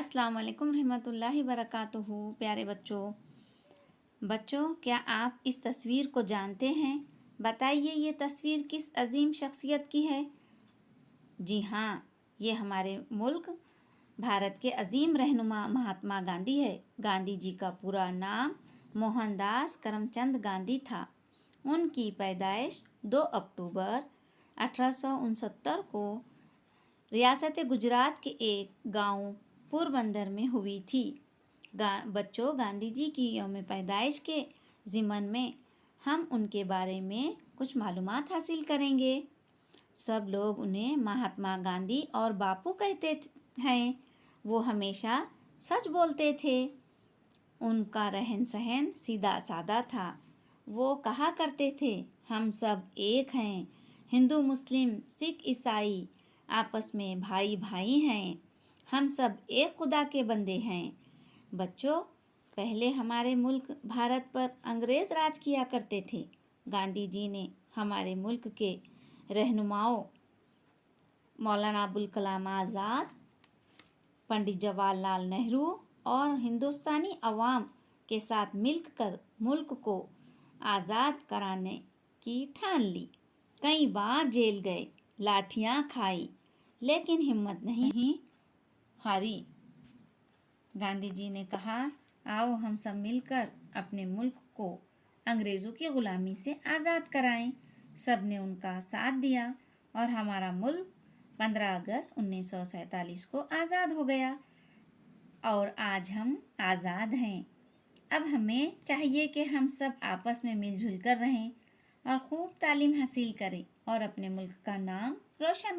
अस्सलाम वालेकुम रहमतुल्लाहि बरकातुहू। प्यारे बच्चों, क्या आप इस तस्वीर को जानते हैं? बताइए ये तस्वीर किस अजीम शख्सियत की है? जी हाँ, ये हमारे मुल्क भारत के अजीम रहनुमा महात्मा गांधी है। गांधी जी का पूरा नाम मोहनदास करमचंद गांधी था। उनकी पैदाइश 2 अक्टूबर 1869 को रियासत गुजरात के एक गांव पोरबंदर में हुई थी। बच्चों, गांधी जी की यौम पैदाइश के ज़िमन में हम उनके बारे में कुछ मालूमात हासिल करेंगे। सब लोग उन्हें महात्मा गांधी और बापू कहते हैं। वो हमेशा सच बोलते थे। उनका रहन सहन सीधा सादा था। वो कहा करते थे, हम सब एक हैं। हिंदू मुस्लिम सिख ईसाई आपस में भाई भाई हैं। हम सब एक खुदा के बंदे हैं। बच्चों, पहले हमारे मुल्क भारत पर अंग्रेज़ राज किया करते थे। गांधी जी ने हमारे मुल्क के रहनुमाओं मौलाना अबुल कलाम आज़ाद, पंडित जवाहरलाल नेहरू और हिंदुस्तानी अवाम के साथ मिलकर मुल्क को आज़ाद कराने की ठान ली। कई बार जेल गए, लाठियाँ खाई, लेकिन हिम्मत नहीं हारी। गांधी जी ने कहा, आओ हम सब मिलकर अपने मुल्क को अंग्रेज़ों की ग़ुलामी से आज़ाद कराएं। सब ने उनका साथ दिया और हमारा मुल्क 15 अगस्त 1947 को आज़ाद हो गया और आज हम आज़ाद हैं। अब हमें चाहिए कि हम सब आपस में मिलजुल कर रहें और खूब तालीम हासिल करें और अपने मुल्क का नाम रोशन